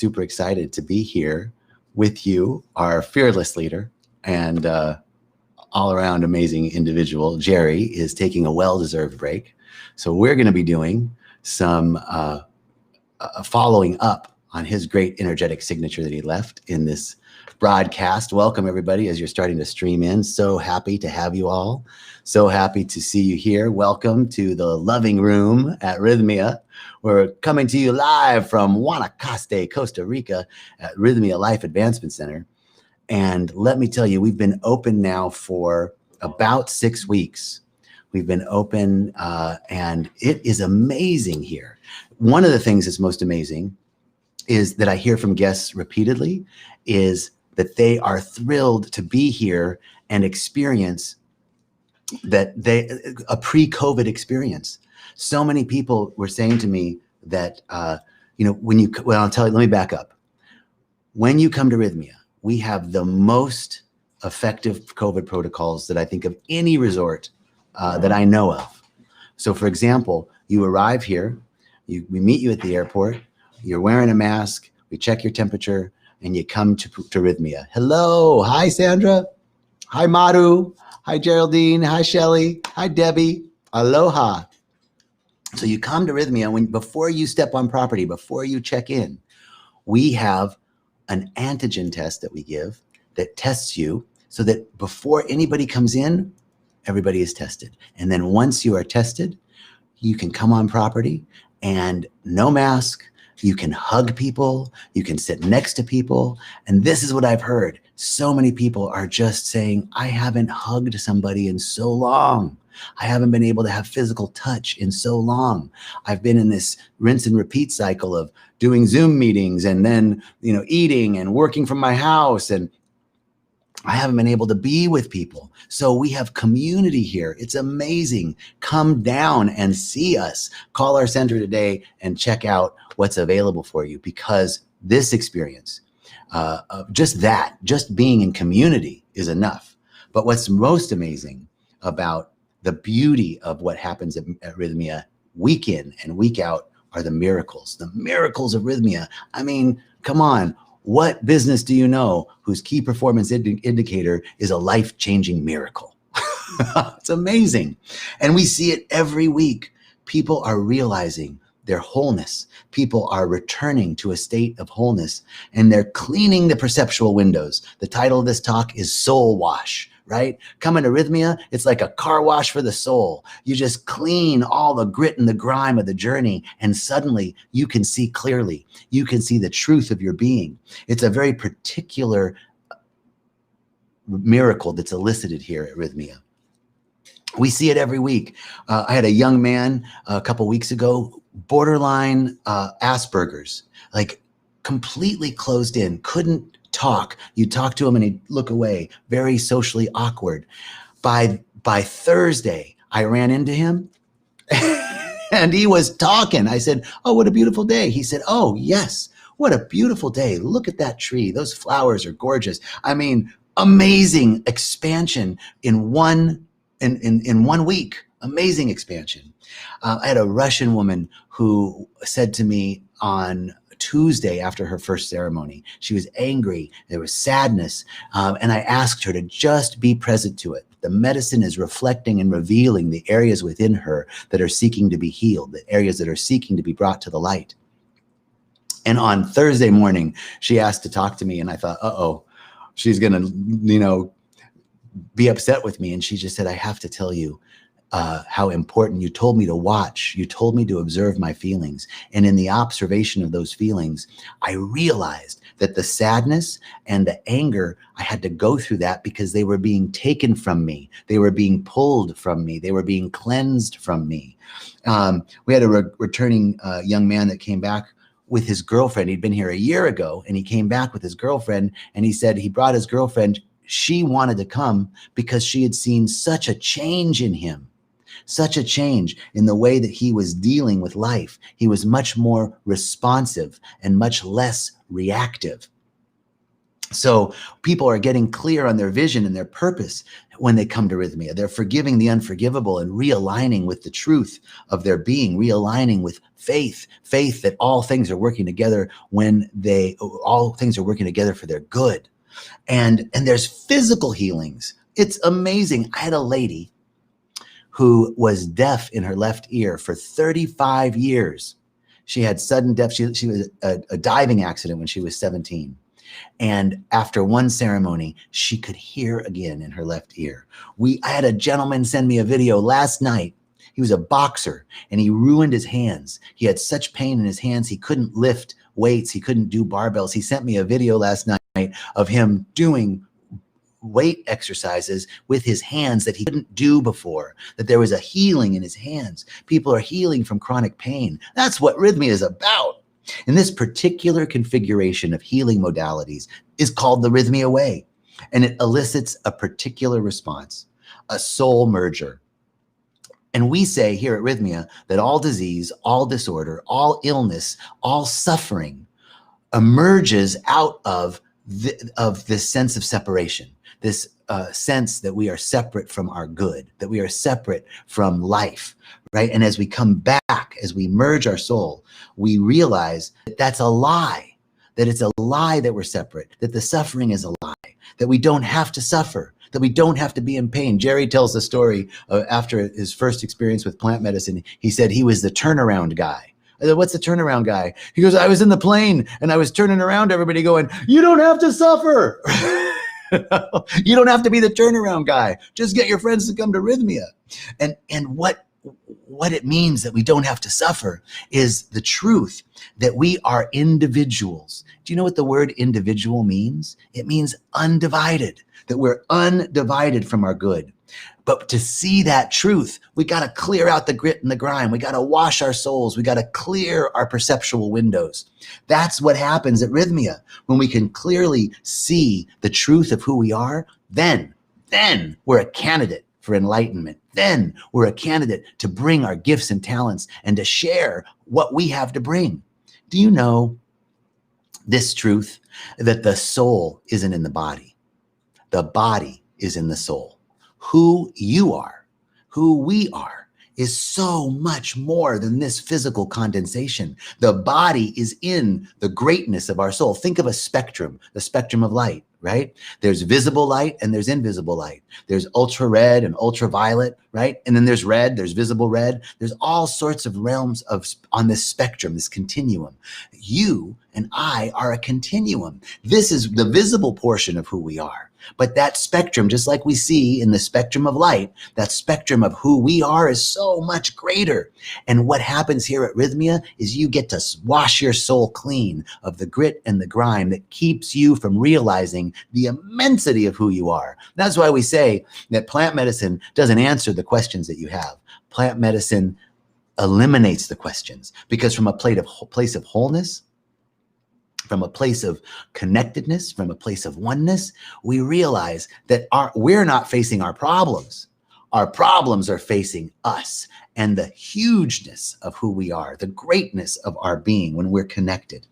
super excited to be here with you, our fearless leader and all around amazing individual. Jerry is taking a well-deserved break. So we're going to be doing some following up on his great energetic signature that he left in this broadcast. Welcome everybody as you're starting to stream in. So happy to have you all. So happy to see you here. Welcome to the loving room at Rythmia. We're coming to you live from Guanacaste, Costa Rica at Rythmia Life Advancement Center. And let me tell you, we've been open now for about 6 weeks. We've been open and it is amazing here. One of the things that's most amazing is that I hear from guests repeatedly is that they are thrilled to be here and experience a pre-COVID experience. So many people were saying to me that, let me back up. When you come to Rythmia, we have the most effective COVID protocols that I think of any resort that I know of. So for example, you arrive here, we meet you at the airport, you're wearing a mask, we check your temperature, and you come to Rythmia. Hello, hi Sandra, hi Madhu, hi Geraldine, hi Shelly, hi Debbie, aloha. So you come to Rythmia, before you step on property, before you check in, we have an antigen test that we give that tests you so that before anybody comes in, everybody is tested. And then once you are tested, you can come on property and no mask, you can hug people, you can sit next to people. And this is what I've heard. So many people are just saying, I haven't hugged somebody in so long. I haven't been able to have physical touch in so long. I've been in this rinse and repeat cycle of doing Zoom meetings and then, eating and working from my house, and I haven't been able to be with people. So we have community here. It's amazing. Come down and see us. Call our center today and check out what's available for you, because this experience, just being in community is enough. But what's most amazing about the beauty of what happens at Rythmia week in and week out are the miracles of Rythmia. I mean, come on. What business do you know whose key performance indicator is a life-changing miracle? It's amazing. And we see it every week. People are realizing their wholeness. People are returning to a state of wholeness, and they're cleaning the perceptual windows. The title of this talk is Soul Wash. Right? Coming to Rythmia, it's like a car wash for the soul. You just clean all the grit and the grime of the journey, and suddenly you can see clearly. You can see the truth of your being. It's a very particular miracle that's elicited here at Rythmia. We see it every week. I had a young man a couple weeks ago, borderline Asperger's, like completely closed in, couldn't talk. You talk to him and he'd look away, very socially awkward. By Thursday, I ran into him and he was talking. I said, oh, what a beautiful day. He said, oh, yes, what a beautiful day. Look at that tree. Those flowers are gorgeous. I mean, amazing expansion in one week. Amazing expansion. I had a Russian woman who said to me on Tuesday after her first ceremony, she was angry, there was sadness, and I asked her to just be present to it. The medicine is reflecting and revealing the areas within her that are seeking to be healed, the areas that are seeking to be brought to the light. And on Thursday morning, she asked to talk to me, and I thought, uh-oh, she's gonna, be upset with me. And she just said, I have to tell you, how important. You told me to watch. You told me to observe my feelings. And in the observation of those feelings, I realized that the sadness and the anger, I had to go through that because they were being taken from me. They were being pulled from me. They were being cleansed from me. We had a returning young man that came back with his girlfriend. He'd been here a year ago, and he came back with his girlfriend, and he said he brought his girlfriend. She wanted to come because she had seen such a change in him. Such a change in the way that he was dealing with life. He was much more responsive and much less reactive. So people are getting clear on their vision and their purpose when they come to Rythmia. They're forgiving the unforgivable and realigning with the truth of their being, realigning with faith that all things are working together all things are working together for their good. And there's physical healings. It's amazing. I had a lady who was deaf in her left ear for 35 years. She had sudden deaf. She was a diving accident when she was 17. And after one ceremony, she could hear again in her left ear. I had a gentleman send me a video last night. He was a boxer and he ruined his hands. He had such pain in his hands. He couldn't lift weights. He couldn't do barbells. He sent me a video last night of him doing weight exercises with his hands that he couldn't do before, that there was a healing in his hands. People are healing from chronic pain. That's what Rythmia is about. And this particular configuration of healing modalities is called the Rythmia way, and it elicits a particular response, a soul merger. And we say here at Rythmia that all disease, all disorder, all illness, all suffering emerges out of this sense of separation, this sense that we are separate from our good, that we are separate from life, right? And as we come back, as we merge our soul, we realize that that's a lie, that it's a lie that we're separate, that the suffering is a lie, that we don't have to suffer, that we don't have to be in pain. Jerry tells the story after his first experience with plant medicine. He said he was the turnaround guy. I said, what's the turnaround guy? He goes, I was in the plane and I was turning around everybody going, you don't have to suffer. You don't have to be the turnaround guy. Just get your friends to come to Rythmia. And what it means that we don't have to suffer is the truth that we are individuals. Do you know what the word individual means? It means undivided, that we're undivided from our good. But to see that truth, we got to clear out the grit and the grime. We got to wash our souls. We got to clear our perceptual windows. That's what happens at Rythmia. When we can clearly see the truth of who we are, then we're a candidate for enlightenment. Then we're a candidate to bring our gifts and talents and to share what we have to bring. Do you know this truth that the soul isn't in the body? The body is in the soul. Who you are, who we are, is so much more than this physical condensation. The body is in the greatness of our soul. Think of a spectrum, the spectrum of light, right? There's visible light and there's invisible light. There's ultra red and ultraviolet, right? And then there's red, there's visible red. There's all sorts of realms on this spectrum, this continuum. You and I are a continuum. This is the visible portion of who we are. But that spectrum, just like we see in the spectrum of light, that spectrum of who we are is so much greater. And what happens here at Rythmia is you get to wash your soul clean of the grit and the grime that keeps you from realizing the immensity of who you are. That's why we say that plant medicine doesn't answer the questions that you have. Plant medicine eliminates the questions, because from a place of wholeness, from a place of connectedness, from a place of oneness, we realize that we're not facing our problems. Our problems are facing us and the hugeness of who we are, the greatness of our being when we're connected.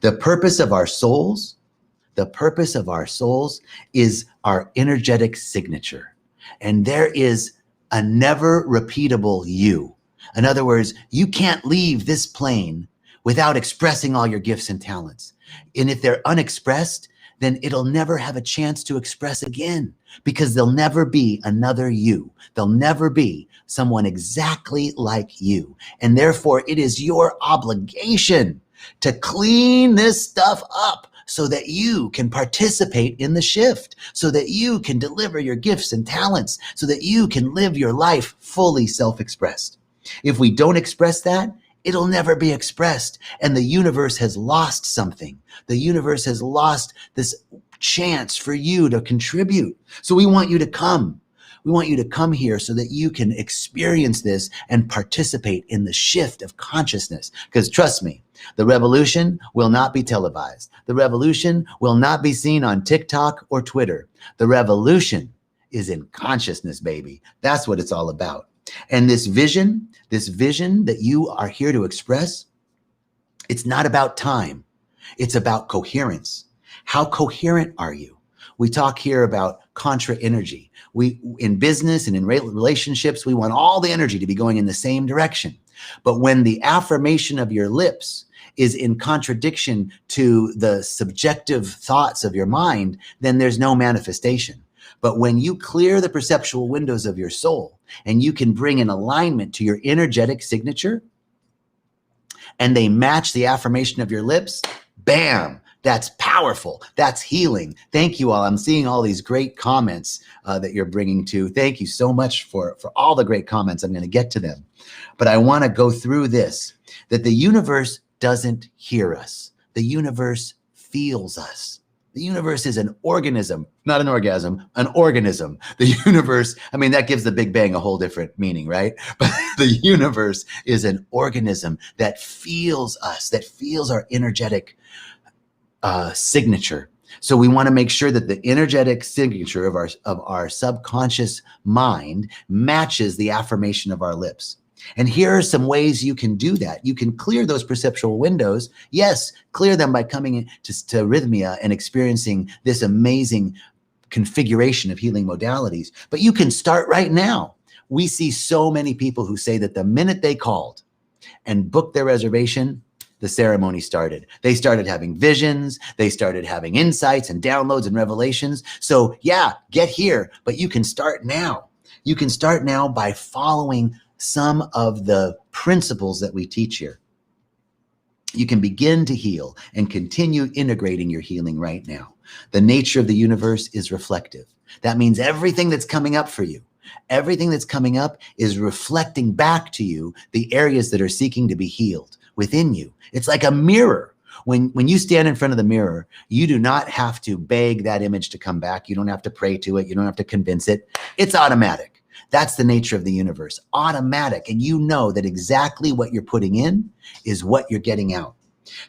The purpose of our souls is our energetic signature. And there is a never repeatable you. In other words, you can't leave this plane without expressing all your gifts and talents. And if they're unexpressed, then it'll never have a chance to express again, because there'll never be another you. There'll never be someone exactly like you. And therefore, it is your obligation to clean this stuff up so that you can participate in the shift, so that you can deliver your gifts and talents, so that you can live your life fully self-expressed. If we don't express that, it'll never be expressed. And the universe has lost something. The universe has lost this chance for you to contribute. So we want you to come. We want you to come here so that you can experience this and participate in the shift of consciousness. Because trust me, the revolution will not be televised. The revolution will not be seen on TikTok or Twitter. The revolution is in consciousness, baby. That's what it's all about. And this vision that you are here to express, it's not about time. It's about coherence. How coherent are you? We talk here about contra energy. We, in business and in relationships, we want all the energy to be going in the same direction. But when the affirmation of your lips is in contradiction to the subjective thoughts of your mind, then there's no manifestation. But when you clear the perceptual windows of your soul and you can bring an alignment to your energetic signature and they match the affirmation of your lips, bam, that's powerful. That's healing. Thank you all. I'm seeing all these great comments that you're bringing to. Thank you so much for all the great comments. I'm going to get to them. But I want to go through this, that the universe doesn't hear us. The universe feels us. The universe is an organism, not an orgasm, an organism. The universe, I mean, that gives the Big Bang a whole different meaning, right? But the universe is an organism that feels us, that feels our energetic signature. So we want to make sure that the energetic signature of our subconscious mind matches the affirmation of our lips. And here are some ways you can do that. You can clear those perceptual windows. Yes, clear them by coming to Rythmia and experiencing this amazing configuration of healing modalities. But you can start right now. We see so many people who say that the minute they called and booked their reservation, the ceremony started. They started having visions. They started having insights and downloads and revelations. So yeah, get here, but you can start now. You can start now by following some of the principles that we teach here. You can begin to heal and continue integrating your healing right now. The nature of the universe is reflective. That means everything that's coming up for you, everything that's coming up is reflecting back to you the areas that are seeking to be healed within you. It's like a mirror. When you stand in front of the mirror, you do not have to beg that image to come back. You don't have to pray to it. You don't have to convince it. It's automatic. That's the nature of the universe, automatic. And you know that exactly what you're putting in is what you're getting out.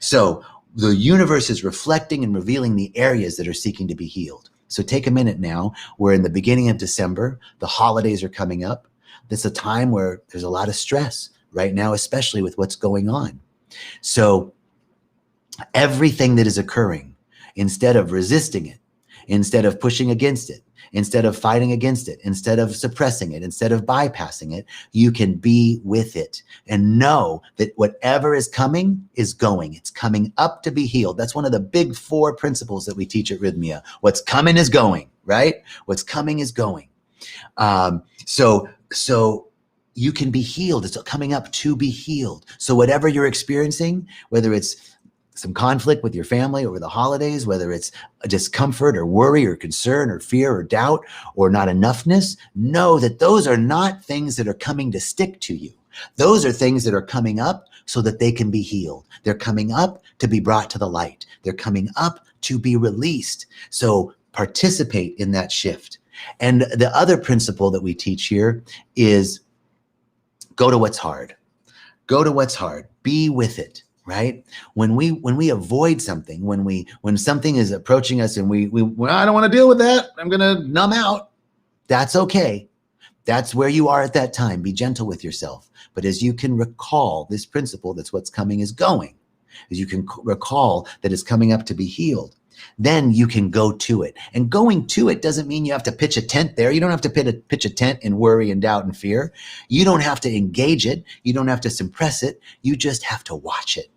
So the universe is reflecting and revealing the areas that are seeking to be healed. So take a minute now. We're in the beginning of December. The holidays are coming up. It's a time where there's a lot of stress right now, especially with what's going on. So everything that is occurring, instead of resisting it, instead of pushing against it, instead of fighting against it, instead of suppressing it, instead of bypassing it, you can be with it and know that whatever is coming is going. It's coming up to be healed. That's one of the big 4 principles that we teach at Rythmia. What's coming is going, right? What's coming is going. So you can be healed. It's coming up to be healed. So whatever you're experiencing, whether it's some conflict with your family over the holidays, whether it's a discomfort or worry or concern or fear or doubt or not enoughness, know that those are not things that are coming to stick to you. Those are things that are coming up so that they can be healed. They're coming up to be brought to the light. They're coming up to be released. So participate in that shift. And the other principle that we teach here is go to what's hard. Go to what's hard. Be with it. Right? When we avoid something, when something is approaching us and we I don't want to deal with that, I'm going to numb out. That's okay. That's where you are at that time. Be gentle with yourself. But as you can recall this principle, that's what's coming is going. As you can recall that it's coming up to be healed, then you can go to it. And going to it doesn't mean you have to pitch a tent there. You don't have to pitch a tent in worry and doubt and fear. You don't have to engage it. You don't have to suppress it. You just have to watch it.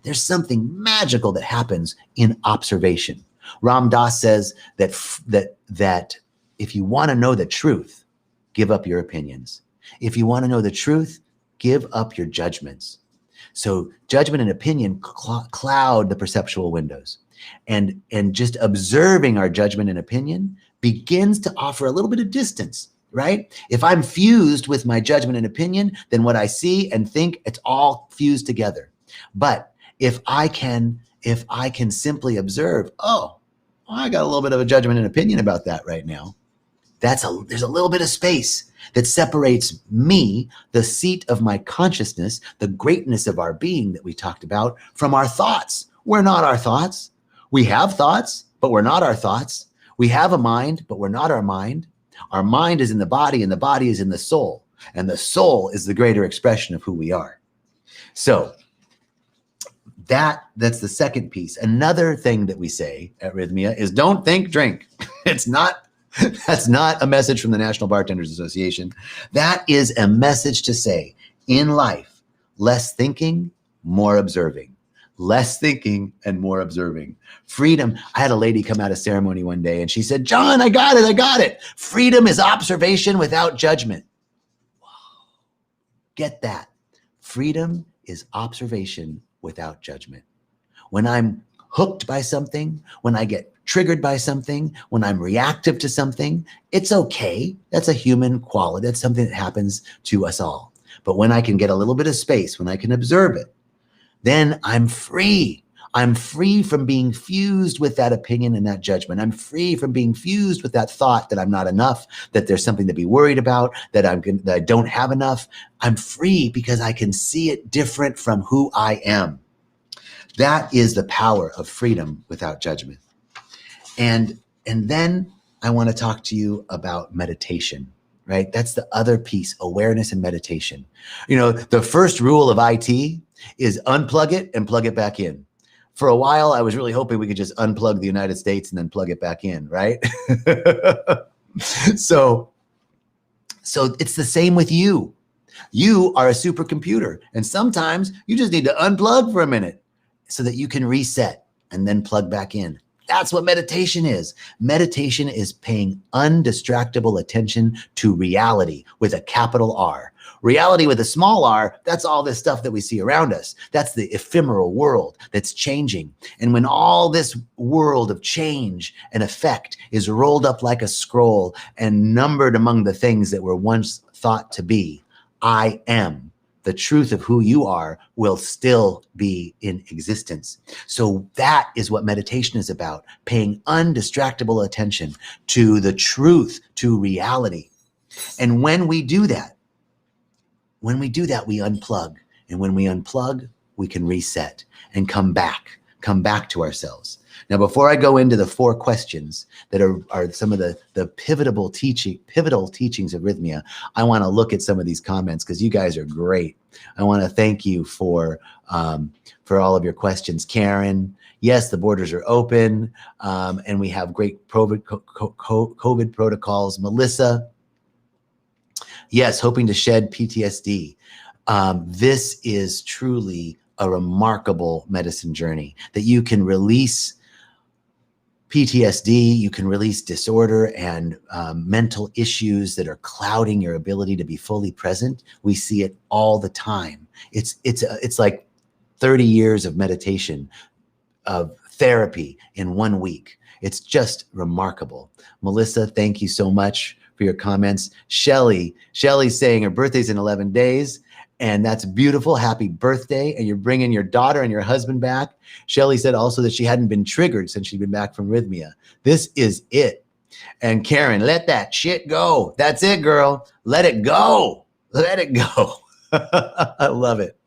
There's something magical that happens in observation. Ram Dass says that if you want to know the truth, give up your opinions. If you want to know the truth, give up your judgments. So judgment and opinion cloud the perceptual windows. And just observing our judgment and opinion begins to offer a little bit of distance, right? If I'm fused with my judgment and opinion, then what I see and think, it's all fused together. But if I can simply observe, oh, I got a little bit of a judgment and opinion about that right now. There's a little bit of space that separates me, the seat of my consciousness, the greatness of our being that we talked about, from our thoughts. We're not our thoughts. We have thoughts, but we're not our thoughts. We have a mind, but we're not our mind. Our mind is in the body, and the body is in the soul. And the soul is the greater expression of who we are. So That's the second piece. Another thing that we say at Rythmia is don't think, drink. That's not a message from the National Bartenders Association. That is a message to say in life, less thinking, more observing. Less thinking and more observing. Freedom. I had a lady come out of ceremony one day and she said, John, I got it. Freedom is observation without judgment. Wow. Get that. Freedom is observation without judgment. When I'm hooked by something, when I get triggered by something, when I'm reactive to something, it's okay. That's a human quality. That's something that happens to us all. But when I can get a little bit of space, when I can observe it, then I'm free. I'm free from being fused with that opinion and that judgment. I'm free from being fused with that thought that I'm not enough, that there's something to be worried about, that I don't have enough. I'm free because I can see it different from who I am. That is the power of freedom without judgment. And then I want to talk to you about meditation, right? That's the other piece, awareness and meditation. You know, the first rule of IT is unplug it and plug it back in. For a while, I was really hoping we could just unplug the United States and then plug it back in, right? So it's the same with you. You are a supercomputer, and sometimes you just need to unplug for a minute so that you can reset and then plug back in. That's what meditation is. Meditation is paying undistractable attention to reality with a capital R. Reality with a small r, that's all this stuff that we see around us. That's the ephemeral world that's changing. And when all this world of change and effect is rolled up like a scroll and numbered among the things that were once thought to be, I am. The truth of who you are will still be in existence. So that is what meditation is about, paying undistractable attention to the truth, to reality. And when we do that, we unplug. And when we unplug, we can reset and come back to ourselves. Now, before I go into the 4 questions that are some of the pivotal teachings of Rythmia, I want to look at some of these comments because you guys are great. I want to thank you for all of your questions. Karen, yes, the borders are open, and we have great COVID protocols. Melissa, yes, hoping to shed PTSD. This is truly a remarkable medicine journey that you can release PTSD, you can release disorder and mental issues that are clouding your ability to be fully present. We see it all the time. It's like 30 years of meditation, of therapy in 1 week. It's just remarkable. Melissa, thank you so much for your comments. Shelly's saying her birthday's in 11 days. And that's beautiful. Happy birthday. And you're bringing your daughter and your husband back. Shelly said also that she hadn't been triggered since she'd been back from Rythmia. This is it. And Karen, let that shit go. That's it, girl. Let it go. Let it go. I love it.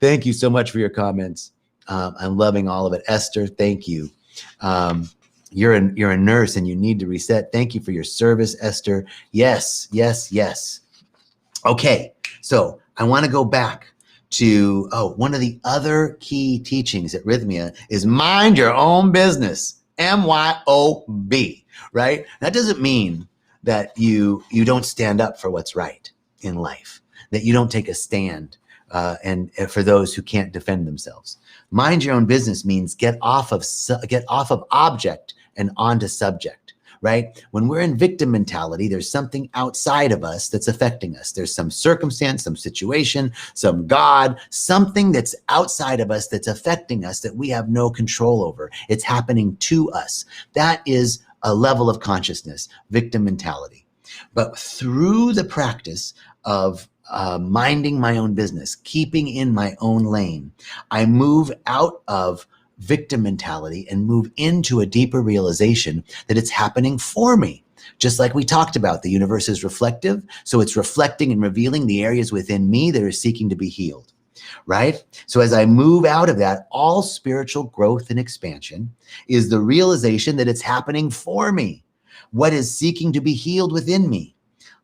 Thank you so much for your comments. I'm loving all of it. Esther, thank you. You're a nurse and you need to reset. Thank you for your service, Esther. Yes, yes, yes. Okay. So I want to go back to, one of the other key teachings at Rythmia is mind your own business, MYOB, right? That doesn't mean that you don't stand up for what's right in life, that you don't take a stand and for those who can't defend themselves. Mind your own business means get off of object and onto subject. Right? When we're in victim mentality, there's something outside of us that's affecting us. There's some circumstance, some situation, some God, something that's outside of us that's affecting us that we have no control over. It's happening to us. That is a level of consciousness, victim mentality. But through the practice of minding my own business, keeping in my own lane, I move out of victim mentality and move into a deeper realization that it's happening for me. Just like we talked about, the universe is reflective. So it's reflecting and revealing the areas within me that are seeking to be healed, right? So as I move out of that, all spiritual growth and expansion is the realization that it's happening for me. What is seeking to be healed within me?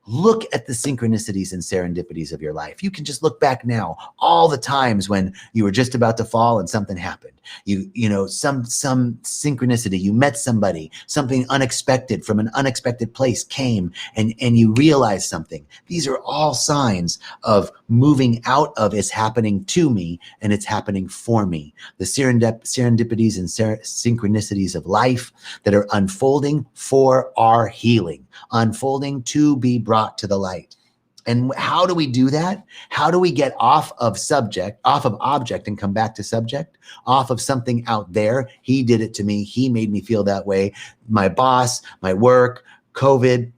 Look at the synchronicities and serendipities of your life. You can just look back now, all the times when you were just about to fall and something happened. You know, some synchronicity, you met somebody, something unexpected from an unexpected place came and you realized something. These are all signs of moving out of it's happening to me and it's happening for me. The serendipities and synchronicities of life that are unfolding for our healing, unfolding to be brought to the light. And how do we do that? How do we get off of object and come back to subject, off of something out there? He did it to me. He made me feel that way. My boss, my work, COVID,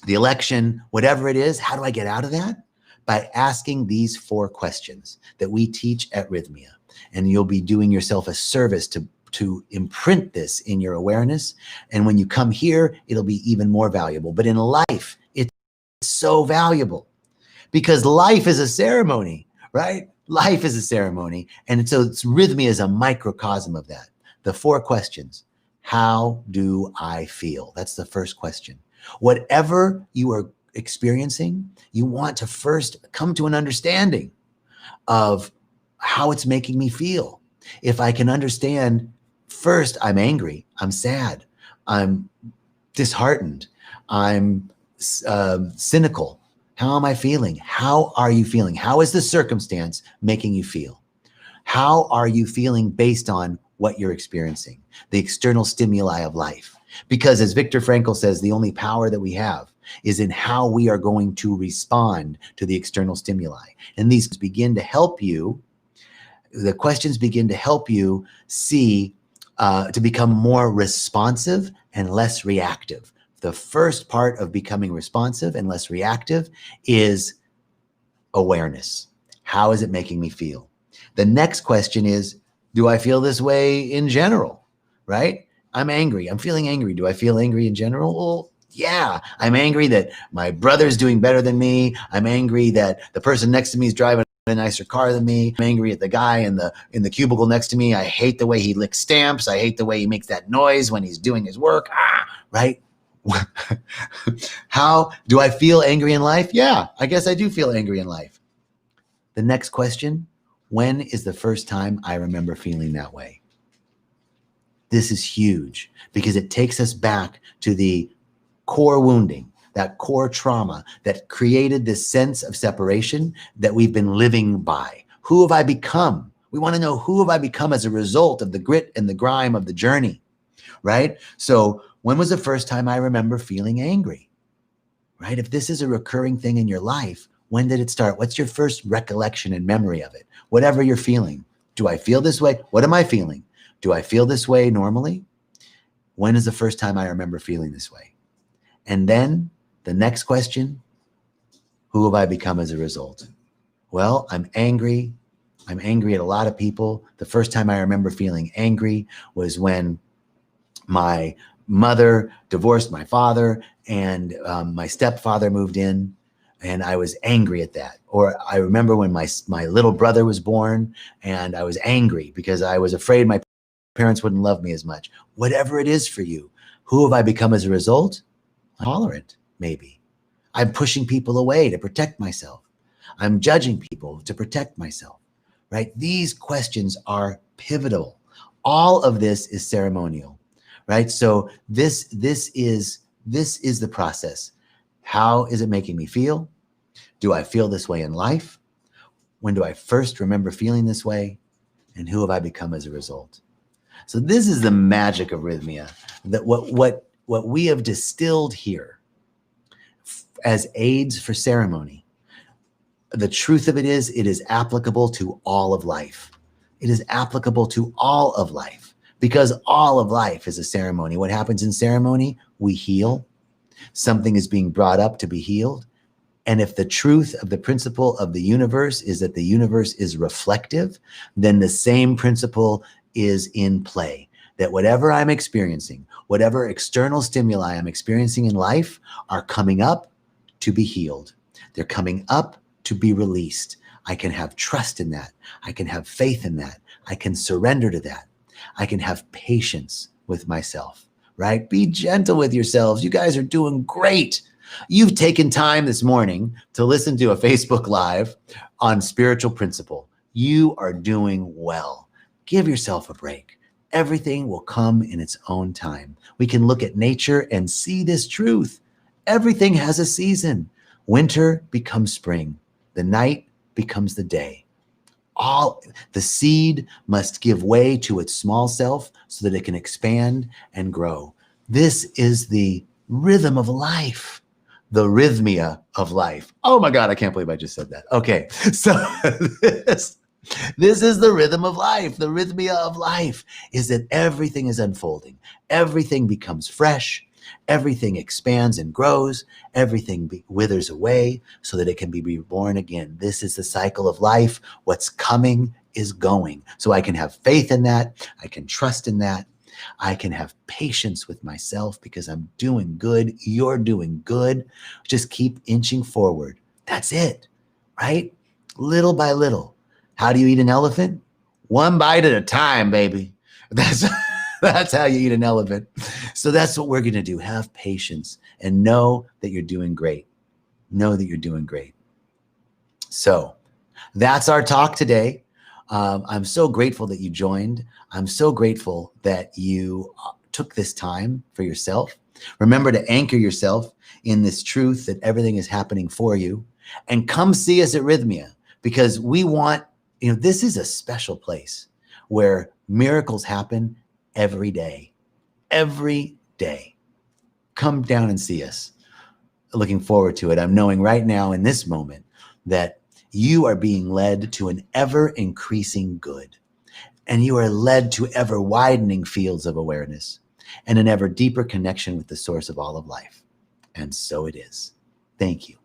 the election, whatever it is. How do I get out of that? By asking these 4 questions that we teach at Rythmia. And you'll be doing yourself a service to imprint this in your awareness. And when you come here, it'll be even more valuable. But in life, it's so valuable because life is a ceremony, right? Life is a ceremony. And so Rythmia is a microcosm of that. The 4 questions. How do I feel? That's the first question. Whatever you are experiencing, you want to first come to an understanding of how it's making me feel. If I can understand, first, I'm angry, I'm sad, I'm disheartened, I'm cynical. How am I feeling? How are you feeling? How is the circumstance making you feel? How are you feeling based on what you're experiencing, the external stimuli of life? Because as Viktor Frankl says, the only power that we have is in how we are going to respond to the external stimuli. And these begin to help you, the questions begin to help you see, to become more responsive and less reactive. The first part of becoming responsive and less reactive is awareness. How is it making me feel? The next question is, do I feel this way in general, right? I'm angry. I'm feeling angry. Do I feel angry in general? Well, yeah, I'm angry that my brother's doing better than me. I'm angry that the person next to me is driving a nicer car than me. I'm angry at the guy in the cubicle next to me. I hate the way he licks stamps. I hate the way he makes that noise when he's doing his work. Right? How do I feel angry in life? Yeah, I guess I do feel angry in life. The next question, when is the first time I remember feeling that way? This is huge because it takes us back to the core wounding, that core trauma that created this sense of separation that we've been living by. Who have I become? We want to know, who have I become as a result of the grit and the grime of the journey, right? So when was the first time I remember feeling angry, right? If this is a recurring thing in your life, when did it start? What's your first recollection and memory of it? Whatever you're feeling. Do I feel this way? What am I feeling? Do I feel this way normally? When is the first time I remember feeling this way? And then the next question, who have I become as a result? Well, I'm angry. I'm angry at a lot of people. The first time I remember feeling angry was when my mother divorced my father and my stepfather moved in, and I was angry at that. Or I remember when my little brother was born and I was angry because I was afraid my parents wouldn't love me as much. Whatever it is for you, who have I become as a result? I'm tolerant, maybe. I'm pushing people away to protect myself. I'm judging people to protect myself, right? These questions are pivotal. All of this is ceremonial, right? So this is the process. How is it making me feel? Do I feel this way in life? When do I first remember feeling this way? And who have I become as a result? So this is the magic of Rythmia, that what we have distilled here as aids for ceremony. The truth of it is applicable to all of life. It is applicable to all of life because all of life is a ceremony. What happens in ceremony? We heal. Something is being brought up to be healed. And if the truth of the principle of the universe is that the universe is reflective, then the same principle is in play. That whatever I'm experiencing, whatever external stimuli I'm experiencing in life are coming up to be healed. They're coming up to be released. I can have trust in that. I can have faith in that. I can surrender to that. I can have patience with myself, right? Be gentle with yourselves. You guys are doing great. You've taken time this morning to listen to a Facebook Live on spiritual principle. You are doing well. Give yourself a break. Everything will come in its own time. We can look at nature and see this truth. Everything has a season. Winter becomes spring. The night becomes the day. The seed must give way to its small self so that it can expand and grow. This is the rhythm of life, the rhythmia of life. Oh my God, I can't believe I just said that. Okay, so this is the rhythm of life. The rhythmia of life is that everything is unfolding. Everything becomes fresh. Everything expands and grows. Everything withers away so that it can be reborn again. This is the cycle of life. What's coming is going. So I can have faith in that. I can trust in that. I can have patience with myself because I'm doing good. You're doing good. Just keep inching forward. That's it, right? Little by little. How do you eat an elephant? One bite at a time, baby. That's how you eat an elephant. So that's what we're going to do. Have patience and know that you're doing great. Know that you're doing great. So that's our talk today. I'm so grateful that you joined. I'm so grateful that you took this time for yourself. Remember to anchor yourself in this truth that everything is happening for you. And come see us at Rythmia, because we want, this is a special place where miracles happen every day. Every day. Come down and see us. Looking forward to it. I'm knowing right now in this moment that you are being led to an ever increasing good, and you are led to ever widening fields of awareness and an ever deeper connection with the source of all of life. And so it is. Thank you.